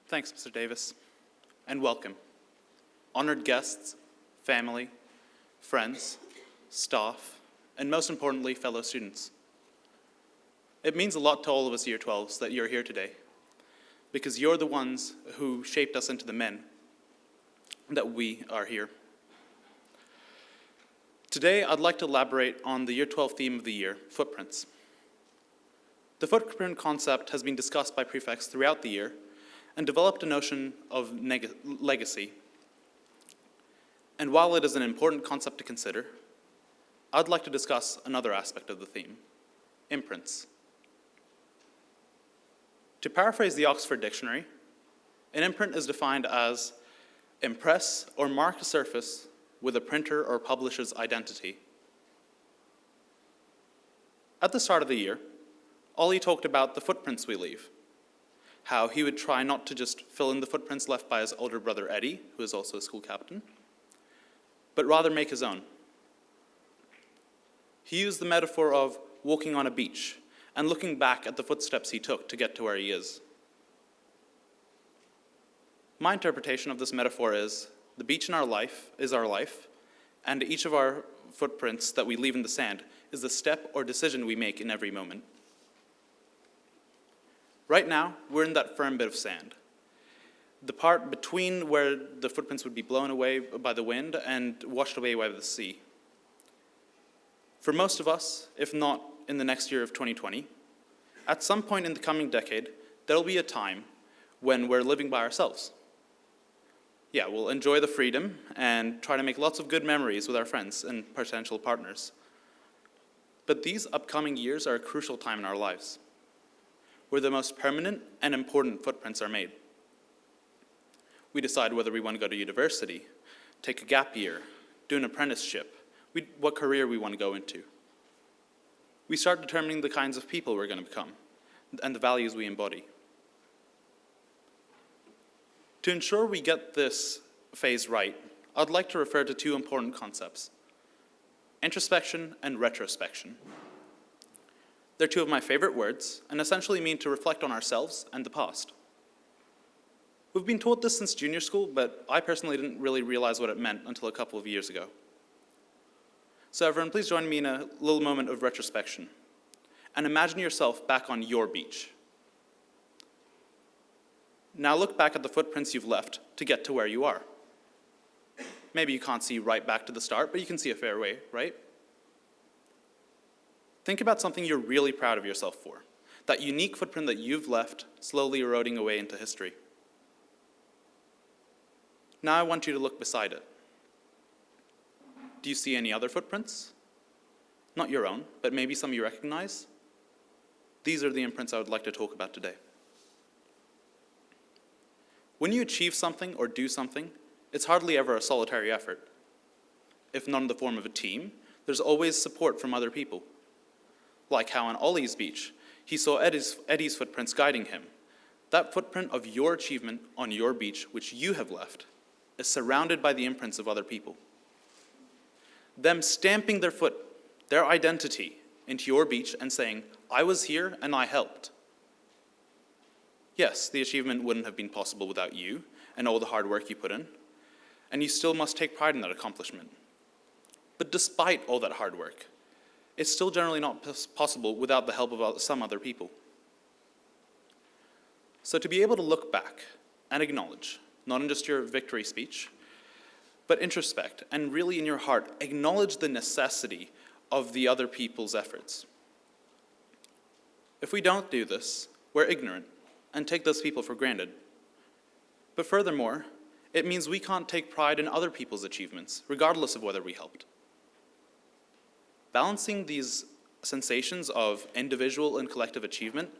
Thanks, Mr. Davis, and welcome. Honored guests, family, friends, staff, and most importantly, fellow students. It means a lot to all of us Year 12s that you're here today, because you're the ones who shaped us into the men that we are here. Today, I'd like to elaborate on the Year 12 theme of the year, footprints. The footprint concept has been discussed by prefects throughout the year and developed a notion of legacy. And while it is an important concept to consider, I'd like to discuss another aspect of the theme, imprints. To paraphrase the Oxford Dictionary, an imprint is defined as impress or mark a surface with a printer or publisher's identity. At the start of the year, Ollie talked about the footprints we leave, how he would try not to just fill in the footprints left by his older brother Eddie, who is also a school captain, but rather make his own. He used the metaphor of walking on a beach and looking back at the footsteps he took to get to where he is. My interpretation of this metaphor is the beach in our life is our life, and each of our footprints that we leave in the sand is the step or decision we make in every moment. Right now, we're in that firm bit of sand, the part between where the footprints would be blown away by the wind and washed away by the sea. For most of us, if not in the next year of 2020, at some point in the coming decade, there'll be a time when we're living by ourselves. Yeah, we'll enjoy the freedom and try to make lots of good memories with our friends and potential partners. But these upcoming years are a crucial time in our lives, where the most permanent and important footprints are made. We decide whether we want to go to university, take a gap year, do an apprenticeship, what career we want to go into. We start determining the kinds of people we're going to become and the values we embody. To ensure we get this phase right, I'd like to refer to two important concepts, introspection and retrospection. They're two of my favorite words and essentially mean to reflect on ourselves and the past. We've been taught this since junior school, but I personally didn't really realize what it meant until a couple of years ago. So everyone, please join me in a little moment of retrospection and imagine yourself back on your beach. Now look back at the footprints you've left to get to where you are. Maybe you can't see right back to the start, but you can see a fair way, right? Think about something you're really proud of yourself for, that unique footprint that you've left slowly eroding away into history. Now I want you to look beside it. Do you see any other footprints? Not your own, but maybe some you recognize? These are the imprints I would like to talk about today. When you achieve something or do something, it's hardly ever a solitary effort. If not in the form of a team, there's always support from other people. Like how on Ollie's beach, he saw Eddie's footprints guiding him. That footprint of your achievement on your beach, which you have left, is surrounded by the imprints of other people. Them stamping their foot, their identity, into your beach and saying, I was here and I helped. Yes, the achievement wouldn't have been possible without you and all the hard work you put in, and you still must take pride in that accomplishment. But despite all that hard work, it's still generally not possible without the help of some other people. So to be able to look back and acknowledge, not in just your victory speech, but introspect and really in your heart, acknowledge the necessity of the other people's efforts. If we don't do this, we're ignorant and take those people for granted. But furthermore, it means we can't take pride in other people's achievements, regardless of whether we helped. Balancing these sensations of individual and collective achievement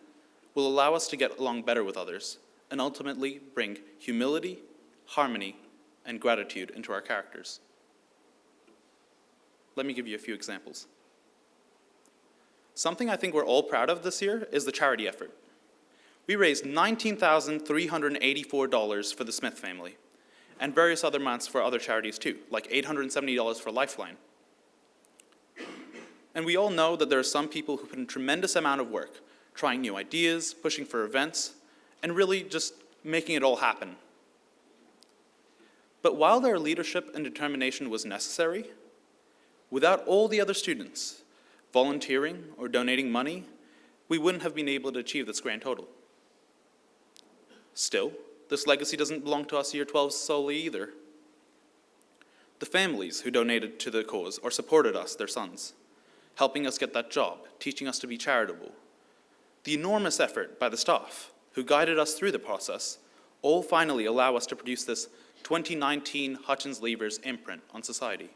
will allow us to get along better with others and ultimately bring humility, harmony, and gratitude into our characters. Let me give you a few examples. Something I think we're all proud of this year is the charity effort. We raised $19,384 for the Smith family, and various other amounts for other charities too, like $870 for Lifeline. And we all know that there are some people who put in a tremendous amount of work, trying new ideas, pushing for events, and really just making it all happen. But while their leadership and determination was necessary, without all the other students volunteering or donating money, we wouldn't have been able to achieve this grand total. Still, this legacy doesn't belong to us Year 12s solely either. The families who donated to the cause or supported us, their sons, helping us get that job, teaching us to be charitable. The enormous effort by the staff who guided us through the process all finally allow us to produce this 2019 Hutchins Leavers imprint on society.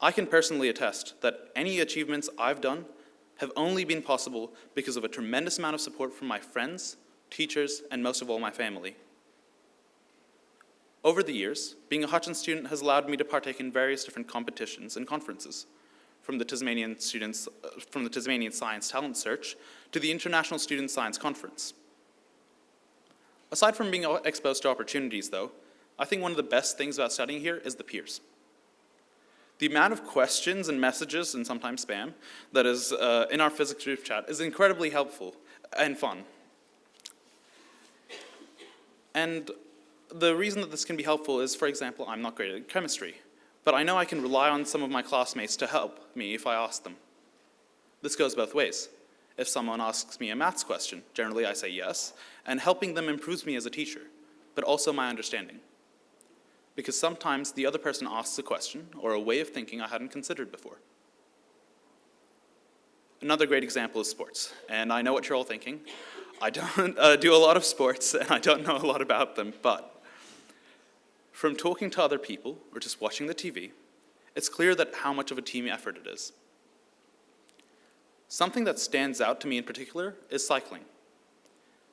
I can personally attest that any achievements I've done have only been possible because of a tremendous amount of support from my friends, teachers, and most of all, my family. Over the years, being a Hutchins student has allowed me to partake in various different competitions and conferences, from the Tasmanian Science Talent Search to the International Student Science Conference. Aside from being exposed to opportunities, though, I think one of the best things about studying here is the peers. The amount of questions and messages, and sometimes spam, that is in our physics group chat is incredibly helpful and fun. And the reason that this can be helpful is, for example, I'm not great at chemistry, but I know I can rely on some of my classmates to help me if I ask them. This goes both ways. If someone asks me a maths question, generally I say yes, and helping them improves me as a teacher, but also my understanding. Because sometimes the other person asks a question or a way of thinking I hadn't considered before. Another great example is sports, and I know what you're all thinking. I don't do a lot of sports, and I don't know a lot about them, but from talking to other people or just watching the TV, it's clear that how much of a team effort it is. Something that stands out to me in particular is cycling.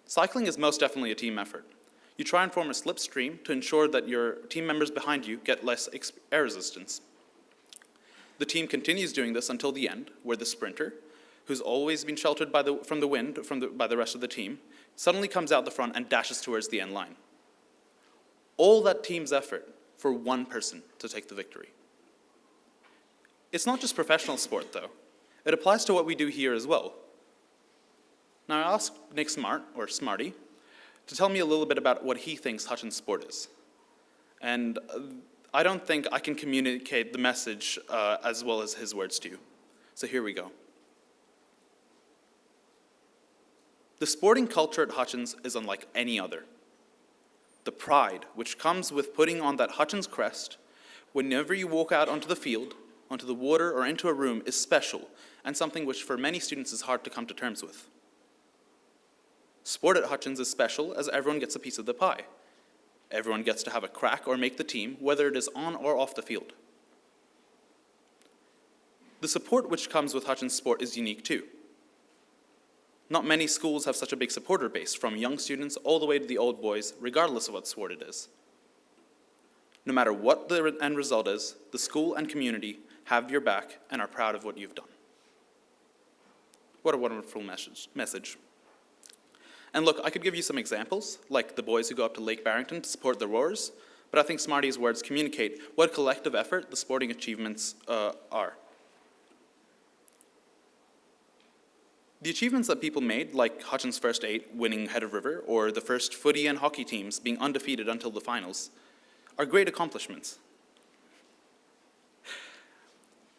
Cycling is most definitely a team effort. You try and form a slipstream to ensure that your team members behind you get less air resistance. The team continues doing this until the end, where the sprinter, who's always been sheltered from the wind by the rest of the team, suddenly comes out the front and dashes towards the end line. All that team's effort for one person to take the victory. It's not just professional sport, though. It applies to what we do here as well. Now, I asked Nick Smart, or Smarty, to tell me a little bit about what he thinks Hutchins sport is. And I don't think I can communicate the message as well as his words to you. So here we go. The sporting culture at Hutchins is unlike any other. The pride which comes with putting on that Hutchins crest whenever you walk out onto the field, onto the water, or into a room is special and something which for many students is hard to come to terms with. Sport at Hutchins is special as everyone gets a piece of the pie. Everyone gets to have a crack or make the team, whether it is on or off the field. The support which comes with Hutchins sport is unique too. Not many schools have such a big supporter base, from young students all the way to the old boys, regardless of what sport it is. No matter what the end result is, the school and community have your back and are proud of what you've done. What a wonderful message. And look, I could give you some examples, like the boys who go up to Lake Barrington to support the Roars, but I think Smarty's words communicate what collective effort the sporting achievements are. The achievements that people made, like Hutchins' first 8 winning Head of River, or the first footy and hockey teams being undefeated until the finals, are great accomplishments.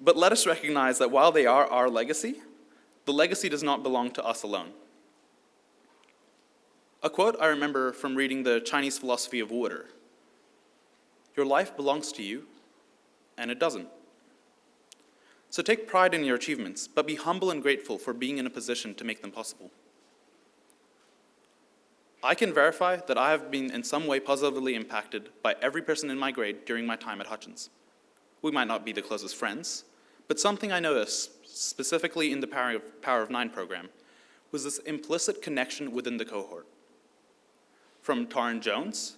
But let us recognize that while they are our legacy, the legacy does not belong to us alone. A quote I remember from reading the Chinese philosophy of water: "Your life belongs to you, and it doesn't." So take pride in your achievements, but be humble and grateful for being in a position to make them possible. I can verify that I have been in some way positively impacted by every person in my grade during my time at Hutchins. We might not be the closest friends, but something I noticed, specifically in the Power of 9 program, was this implicit connection within the cohort. From Taryn Jones,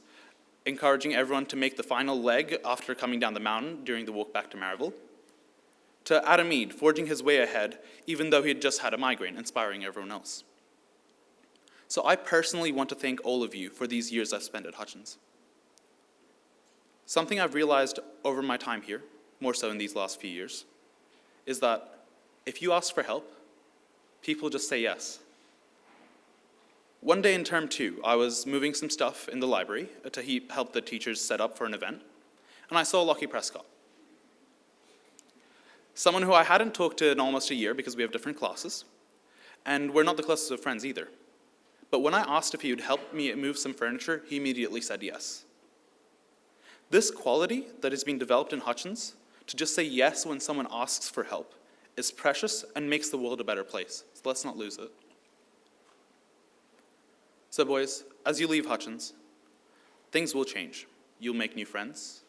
encouraging everyone to make the final leg after coming down the mountain during the walk back to Maryville, to Adam Mead forging his way ahead even though he had just had a migraine, inspiring everyone else. So I personally want to thank all of you for these years I've spent at Hutchins. Something I've realized over my time here, more so in these last few years, is that if you ask for help, people just say yes. One day in term 2, I was moving some stuff in the library to help the teachers set up for an event, and I saw Lockie Prescott. Someone who I hadn't talked to in almost a year because we have different classes, and we're not the closest of friends either. But when I asked if he would help me move some furniture, he immediately said yes. This quality that has been developed in Hutchins, to just say yes when someone asks for help, is precious and makes the world a better place. So let's not lose it. So boys, as you leave Hutchins, things will change. You'll make new friends,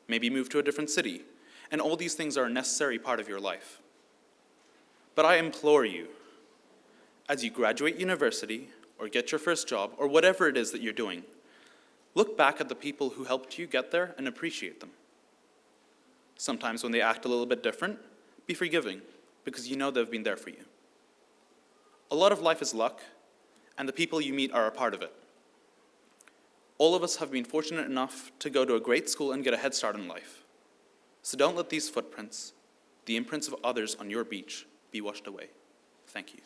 maybe move to a different city, and all these things are a necessary part of your life. But I implore you, as you graduate university, or get your first job, or whatever it is that you're doing, look back at the people who helped you get there and appreciate them. Sometimes when they act a little bit different, be forgiving, because you know they've been there for you. A lot of life is luck, and the people you meet are a part of it. All of us have been fortunate enough to go to a great school and get a head start in life. So don't let these footprints, the imprints of others on your beach, be washed away. Thank you.